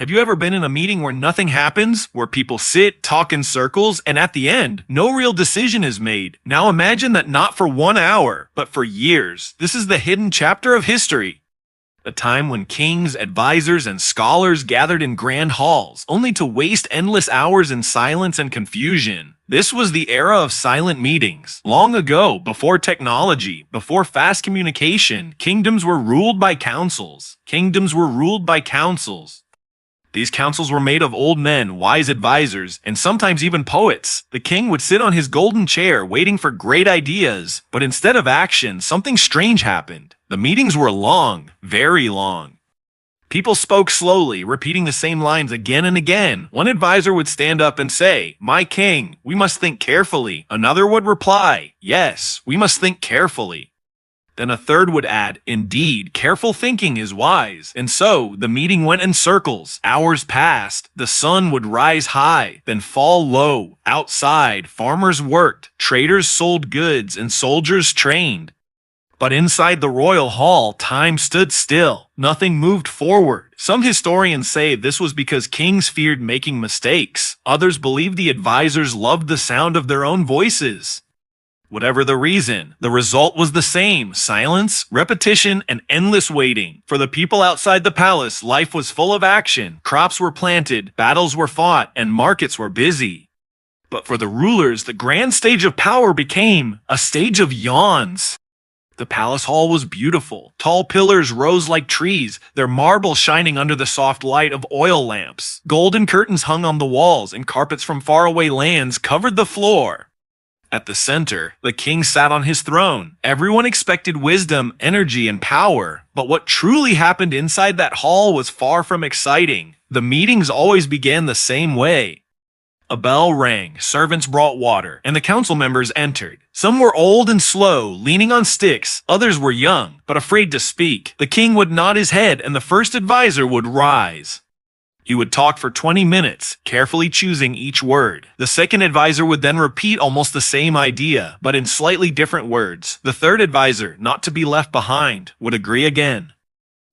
Have you ever been in a meeting where nothing happens, where people sit, talk in circles, and at the end, no real decision is made? Now imagine that not for 1 hour, but for years. This is the hidden chapter of history. A time when kings, advisors, and scholars gathered in grand halls, only to waste endless hours in silence and confusion. This was the era of silent meetings. Long ago, before technology, before fast communication, kingdoms were ruled by councils. Kingdoms were ruled by councils. These councils were made of old men, wise advisors, and sometimes even poets. The king would sit on his golden chair waiting for great ideas, but instead of action, something strange happened. The meetings were long, very long. People spoke slowly, repeating the same lines again and again. One advisor would stand up and say, "My king, we must think carefully." Another would reply, "Yes, we must think carefully." Then a third would add, "Indeed, careful thinking is wise." And so, the meeting went in circles. Hours passed. The sun would rise high, then fall low. Outside, farmers worked, traders sold goods, and soldiers trained. But inside the royal hall, time stood still. Nothing moved forward. Some historians say this was because kings feared making mistakes. Others believe the advisors loved the sound of their own voices. Whatever the reason, the result was the same: silence, repetition, and endless waiting. For the people outside the palace, life was full of action. Crops were planted, battles were fought, and markets were busy. But for the rulers, the grand stage of power became a stage of yawns. The palace hall was beautiful. Tall pillars rose like trees, their marble shining under the soft light of oil lamps. Golden curtains hung on the walls, and carpets from faraway lands covered the floor. At the center, the king sat on his throne. Everyone expected wisdom, energy, and power. But what truly happened inside that hall was far from exciting. The meetings always began the same way. A bell rang, servants brought water, and the council members entered. Some were old and slow, leaning on sticks. Others were young, but afraid to speak. The king would nod his head, and the first advisor would rise. He would talk for 20 minutes, carefully choosing each word. The second advisor would then repeat almost the same idea, but in slightly different words. The third advisor, not to be left behind, would agree again.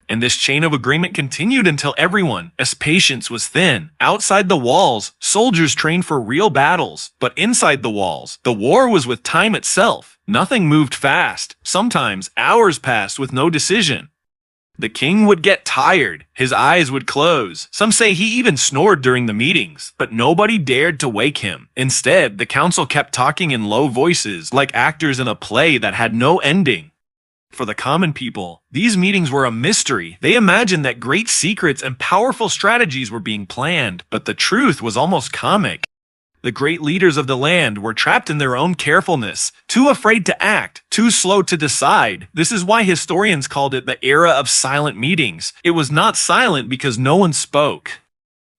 And this chain of agreement continued until everyone, as patience was thin. Outside the walls, soldiers trained for real battles, but inside the walls, the war was with time itself. Nothing moved fast. Sometimes hours passed with no decision. The king would get tired. His eyes would close. Some say he even snored during the meetings, but nobody dared to wake him. Instead, the council kept talking in low voices, like actors in a play that had no ending. For the common people, these meetings were a mystery. They imagined that great secrets and powerful strategies were being planned, but the truth was almost comic. The great leaders of the land were trapped in their own carefulness, too afraid to act, too slow to decide. This is why historians called it the era of silent meetings. It was not silent because no one spoke.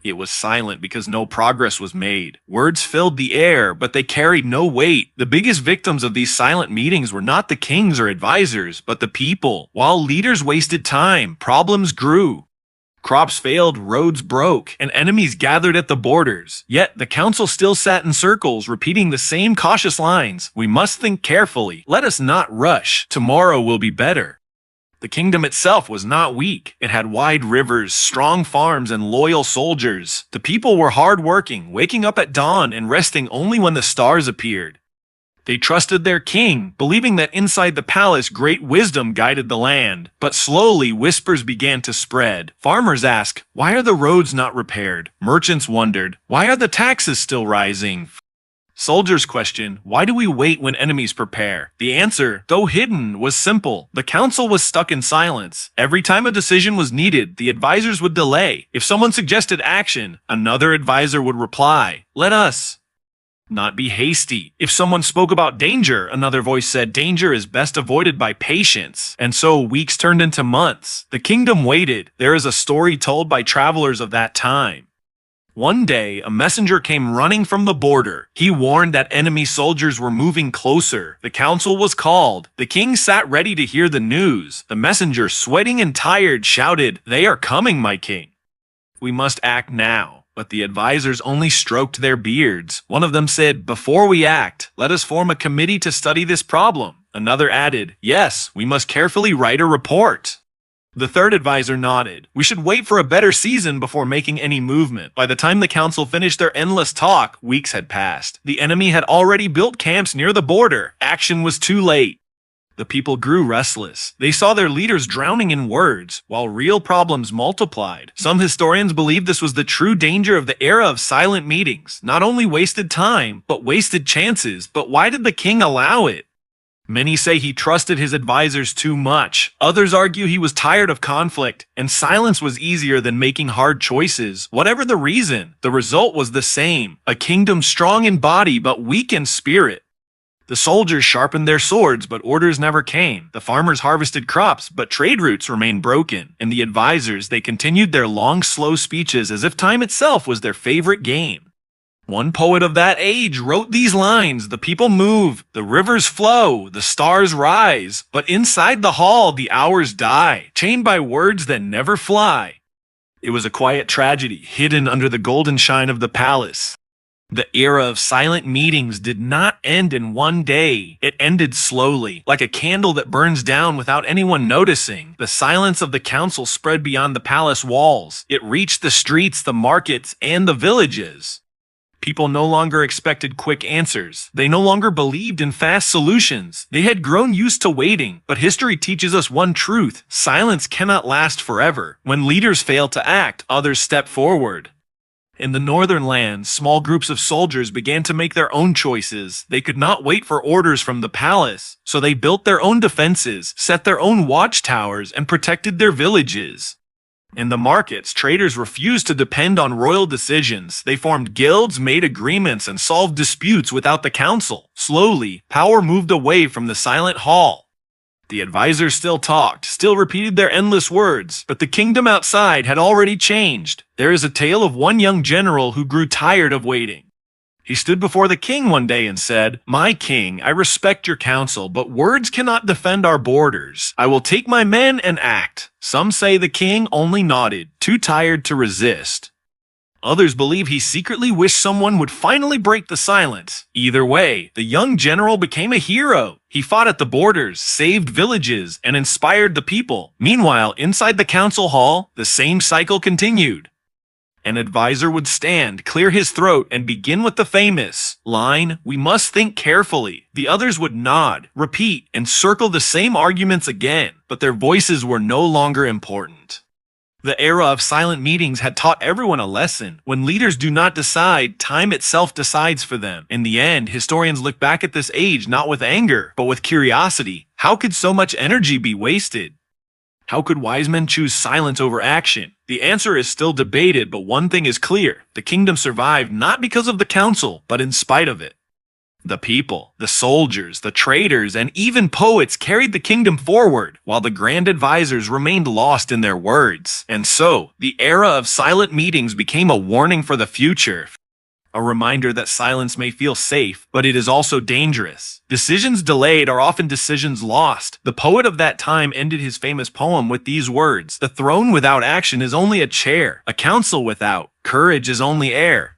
It was silent because no progress was made. Words filled the air, but they carried no weight. The biggest victims of these silent meetings were not the kings or advisors, but the people. While leaders wasted time, problems grew. Crops failed, roads broke, and enemies gathered at the borders. Yet the council still sat in circles, repeating the same cautious lines. "We must think carefully. Let us not rush. Tomorrow will be better." The kingdom itself was not weak. It had wide rivers, strong farms, and loyal soldiers. The people were hardworking, waking up at dawn and resting only when the stars appeared. They trusted their king, believing that inside the palace great wisdom guided the land. But slowly whispers began to spread. Farmers asked, "Why are the roads not repaired?" Merchants wondered, "Why are the taxes still rising?" Soldiers questioned, "Why do we wait when enemies prepare?" The answer, though hidden, was simple. The council was stuck in silence. Every time a decision was needed, the advisors would delay. If someone suggested action, another advisor would reply, "Let us not be hasty." If someone spoke about danger, another voice said danger is best avoided by patience. And so weeks turned into months. The kingdom waited. There is a story told by travelers of that time. One day, a messenger came running from the border. He warned that enemy soldiers were moving closer. The council was called. The king sat ready to hear the news. The messenger, sweating and tired, shouted, "They are coming, my king. We must act now." But the advisors only stroked their beards. One of them said, "Before we act, let us form a committee to study this problem." Another added, "Yes, we must carefully write a report." The third advisor nodded. We should wait for a better season before making any movement. By the time the council finished their endless talk, weeks had passed. The enemy had already built camps near the border. Action was too late. The people grew restless. They saw their leaders drowning in words, while real problems multiplied. Some historians believe this was the true danger of the era of silent meetings. Not only wasted time, but wasted chances. But why did the king allow it? Many say he trusted his advisors too much. Others argue he was tired of conflict, and silence was easier than making hard choices. Whatever the reason, the result was the same: a kingdom strong in body but weak in spirit. The soldiers sharpened their swords, but orders never came. The farmers harvested crops, but trade routes remained broken. And the advisors, they continued their long, slow speeches as if time itself was their favorite game. One poet of that age wrote these lines: "The people move, the rivers flow, the stars rise, but inside the hall the hours die, chained by words that never fly." It was a quiet tragedy, hidden under the golden shine of the palace. The era of silent meetings did not end in one day. It ended slowly, like a candle that burns down without anyone noticing. The silence of the council spread beyond the palace walls. It reached the streets, the markets, and the villages. People no longer expected quick answers. They no longer believed in fast solutions. They had grown used to waiting. But history teaches us one truth: silence cannot last forever. When leaders fail to act, others step forward. In the northern lands, small groups of soldiers began to make their own choices. They could not wait for orders from the palace, so they built their own defenses, set their own watchtowers, and protected their villages. In the markets, traders refused to depend on royal decisions. They formed guilds, made agreements, and solved disputes without the council. Slowly, power moved away from the silent hall. The advisors still talked, still repeated their endless words, but the kingdom outside had already changed. There is a tale of one young general who grew tired of waiting. He stood before the king one day and said, "My king, I respect your counsel, but words cannot defend our borders. I will take my men and act." Some say the king only nodded, too tired to resist. Others believe he secretly wished someone would finally break the silence. Either way, the young general became a hero. He fought at the borders, saved villages, and inspired the people. Meanwhile, inside the council hall, the same cycle continued. An advisor would stand, clear his throat, and begin with the famous line, "We must think carefully." The others would nod, repeat, and circle the same arguments again, but their voices were no longer important. The era of silent meetings had taught everyone a lesson. When leaders do not decide, time itself decides for them. In the end, historians look back at this age not with anger, but with curiosity. How could so much energy be wasted? How could wise men choose silence over action? The answer is still debated, but one thing is clear: the kingdom survived not because of the council, but in spite of it. The people, the soldiers, the traders, and even poets carried the kingdom forward, while the grand advisors remained lost in their words. And so, the era of silent meetings became a warning for the future. A reminder that silence may feel safe, but it is also dangerous. Decisions delayed are often decisions lost. The poet of that time ended his famous poem with these words: "The throne without action is only a chair. A council without courage is only air.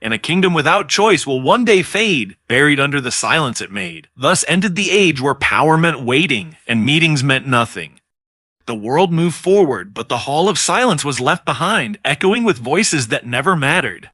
And a kingdom without choice will one day fade, buried under the silence it made." Thus ended the age where power meant waiting, and meetings meant nothing. The world moved forward, but the hall of silence was left behind, echoing with voices that never mattered.